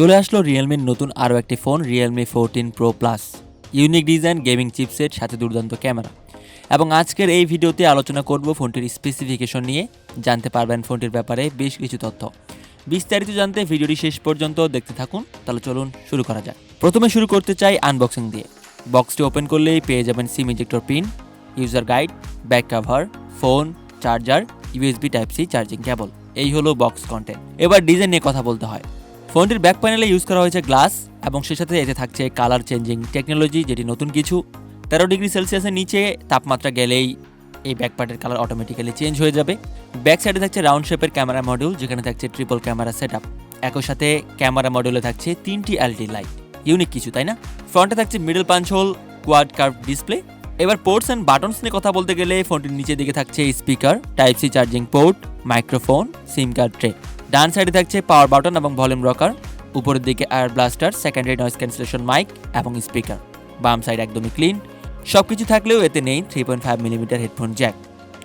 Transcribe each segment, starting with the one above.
চলে আসলো রিয়েলমির নতুন আরও একটি phone Realme 14 pro plus. Unique design, gaming chipset, সাথে দুর্দান্ত ক্যামেরা। এবং আজকের এই ভিডিওতে আলোচনা করব ফোনটির স্পেসিফিকেশন নিয়ে। জানতে পারবেন ফোনটির ব্যাপারে বেশ কিছু তথ্য। বিস্তারিত জানতে ভিডিওটি শেষ পর্যন্ত দেখতে থাকুন। তাহলে চলুন শুরু করা যাক। প্রথমে শুরু করতে চাই আনবক্সিং দিয়ে। বক্সটি ওপেন করলেই পেয়ে যাবেন SIM ejector pin, user guide, back cover, phone, charger, USB type C charging cable. এই হলো বক্স কন্টেন্ট। এবার ডিজাইন নিয়ে কথা বলতে হয়। ফোনটির ব্যাক প্যানেলে ইউজ করা হয়েছে গ্লাস এবং সে সাথে এতে থাকছে কালার চেঞ্জিং টেকনোলজি, যেটি নতুন কিছু। 13 ডিগ্রি সেলসিয়াসের নিচে তাপমাত্রা গেলেই এই ব্যাক পার্টের কালার অটোমেটিক্যালি চেঞ্জ হয়ে যাবে। ব্যাক সাইডে থাকছে রাউন্ড শেপের ক্যামেরা মডিউল, যেখানে থাকছে ট্রিপল ক্যামেরা সেটআপ। একই সাথে ক্যামেরা মডিউলে থাকছে 3টি এলইডি লাইট। ইউনিক কিছু, তাই না? ফ্রন্টে থাকছে middle punch hole, quad curve display. এবার পোর্টস অ্যান্ড বাটনস নিয়ে কথা বলতে গেলে ফোনটির নিচের দিকে থাকছে speaker, type C charging port, microphone, SIM card tray. ডান সাইডে থাকছে পাওয়ার বাটন এবং ভলিউম রকার। উপরের দিকে air blaster, secondary noise cancellation mic এবং স্পিকার। বাম সাইড একদমই ক্লিন। সবকিছু থাকলেও এতে নেই 3.5 মিলিমিটার হেডফোন জ্যাক।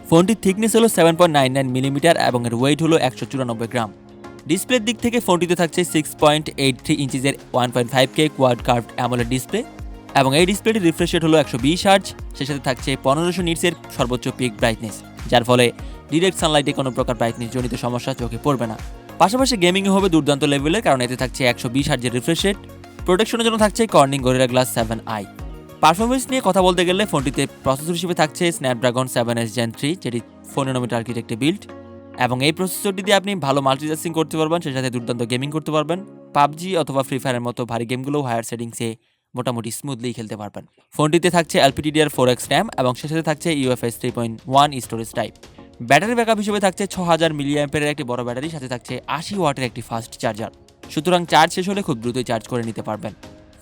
ফোনটির থিকনেস হলো 7.99 মিলিমিটার এবং এর ওয়েট হলো 194 গ্রাম। ডিসপ্লের দিক থেকে ফোনটিতে থাকছে 6.83 ইঞ্চিজের 1.5K quad curved AMOLED display এবং এই ডিসপ্লেটির রিফ্রেশ রেট হলো 120 হার্জ। সে সাথে থাকছে 1500 নিটসের সর্বোচ্চ পিক ব্রাইটনেস, যার ফলে ডিরেক্ট সানলাইটে কোনো প্রকার ব্রাইটনেস জনিত সমস্যা চোখে পড়বে না। পাশাপাশি গেমিংও হবে দুর্দান্ত লেভেলের, কারণ এতে থাকছে 120 হার্জের রিফ্রেশ রেট। প্রোটেকশনের জন্য থাকছে Corning gorilla glass 7i। Performance নিয়ে কথা বলতে গেলে ফোনটিতে প্রসেসর হিসেবে থাকছে স্ন্যাপড্রাগন 7S Gen 3, যেটি 4 ন্যানোমিটার আর্কিটেক্টে বিল্ড। এবং এই প্রসেসরটি দিয়ে আপনি ভালো মাল্টিটাস্কিং করতে পারবেন, সেই সাথে দুর্দান্ত গেমিং করতে পারবেন। পাবজি অথবা ফ্রি ফায়ারের মতো ভারী গেমগুলোও হায়ার সেটিংসে মোটামুটি স্মুথলি খেলতে পারবেন। ফোনটিতে থাকছে LPDDR4X র্যাম এবং সে সাথে থাকছে UFS 3.1 storage type. Battery backup হিসেবে থাকছে 6000 মিলিঅ্যাম্পিয়ারের একটি বড় ব্যাটারি, সাথে থাকছে 80 ওয়াটের একটি ফাস্ট চার্জার। সুতরাং চার্জ শেষ হলে খুব দ্রুতই চার্জ করে নিতে পারবেন।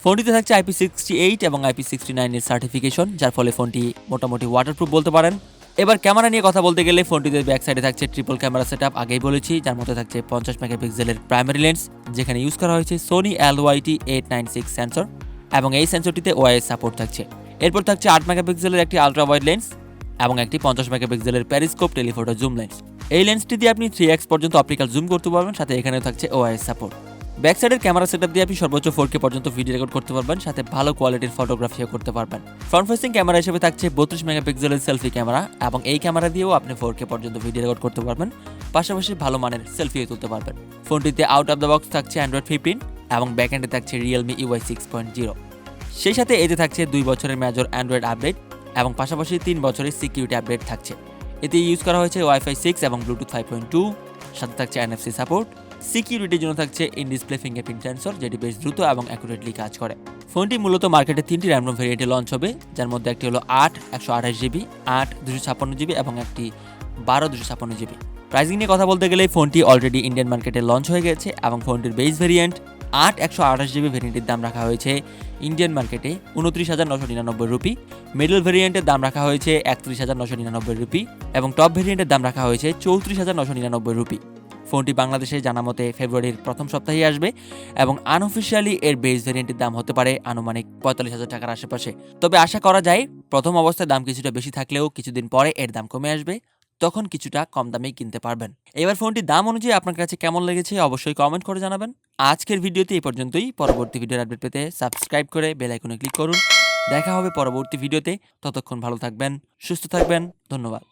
ফোনটিতে থাকছে IP68 এবং IP69 এর সার্টিফিকেশন, যার ফলে ফোনটি মোটামুটি ওয়াটারপ্রুফ বলতে পারেন। এবার ক্যামেরা নিয়ে কথা বলতে গেলে ফোনটিতে ব্যাক সাইডে থাকছে ট্রিপল ক্যামেরা সেটআপ, আগেই বলেছি, যার মধ্যে থাকছে 50 মেগাপিক্সেলের প্রাইমারি লেন্স, যেখানে ইউজ করা হয়েছে সোনি LYT896 সেন্সর এবং এই সেন্সরটিতে ওআইএস সাপোর্ট থাকছে। এরপর থাকছে 8 মেগাপিক্সেলের একটি আলট্রা ওয়াইড লেন্স এবং একটি 50 মেগাপিক্সেলের প্যারিস্কোপ টেলিফোটো জুম লেন্স। এই লেন্সটি দিয়ে আপনি 3x পর্যন্ত অপটিক্যাল জুম করতে পারবেন, সাথে এখানেও থাকছে ওআইএস সাপোর্ট। ব্যাক সাইডের ক্যামেরা সেটআপ দিয়ে আপনি সর্বোচ্চ 4K পর্যন্ত ভিডিও রেকর্ড করতে পারবেন, সাথে ভালো কোয়ালিটির ফটোগ্রাফিও করতে পারবেন। ফ্রন্ট ফেসিং ক্যামেরা হিসেবে থাকছে 32 মেগাপিক্সেলের সেলফি ক্যামেরা এবং এই ক্যামেরা দিয়েও আপনি 4K পর্যন্ত ভিডিও রেকর্ড করতে পারবেন, পাশাপাশি ভালো মানের সেলফিও তুলতে পারবেন। ফোনটিতে আউট অফ দ্য বক্স থাকছে Android 15 এবং ব্যাকএন্ডে থাকছে Realme UI 6.0। সেই সাথে এতে থাকছে 2 বছরের মেজর অ্যান্ড্রয়েড আপডেট এবং পাশাপাশি 3 বছরের সিকিউরিটি আপডেট থাকছে। এতে ইউজ করা হয়েছে Wi-Fi 6 এবং ব্লুটুথ 5.2, সাথে থাকছে NFC সাপোর্ট। সিকিউরিটির জন্য থাকছে ইন ডিসপ্লে ফিঙ্গারপ্রিন্ট সেন্সর, যেটি বেশ দ্রুত এবং অ্যাকুরেটলি কাজ করে। ফোনটি মূলত মার্কেটে 3টি র্যাম ভেরিয়েন্টে লঞ্চ হবে, যার মধ্যে একটি হলো 8 128GB, 8 256GB এবং একটি 12 256GB। প্রাইসিং নিয়ে কথা বলতে গেলে ফোনটি অলরেডি ইন্ডিয়ান মার্কেটে লঞ্চ হয়ে গেছে এবং ফোনটির বেস ভেরিয়েন্ট 8 128GB ভেরিয়েন্টের দাম রাখা হয়েছে ইন্ডিয়ান মার্কেটে 29,999 রুপি। মিডল ভেরিয়েন্টের দাম রাখা হয়েছে 31,999 রুপি এবং টপ ভেরিয়েন্টের দাম রাখা হয়েছে 34,999 রুপি। ফোনটি বাংলাদেশে জানা মতে ফেব্রুয়ারির প্রথম সপ্তাহে আসবে এবং আনঅফিসিয়ালি এর বেস ভেরিয়েন্টের দাম হতে পারে আনুমানিক 45,000 টাকার আশেপাশে। তবে আশা করা যায় প্রথম অবস্থায় দাম কিছুটা বেশি থাকলেও কিছুদিন পরে এর দাম কমে আসবে, তখন কিছুটা কম দামেই কিনতে পারবেন। এবার ফোনটির দাম অনুযায়ী আপনার কাছে কেমন লেগেছে অবশ্যই কমেন্ট করে জানাবেন। আজকের ভিডিওতে এই পর্যন্তই। পরবর্তী ভিডিওর আপডেট পেতে সাবস্ক্রাইব করে বেল আইকনে ক্লিক করুন। দেখা হবে পরবর্তী ভিডিওতে। ততক্ষণ ভালো থাকবেন, সুস্থ থাকবেন। ধন্যবাদ।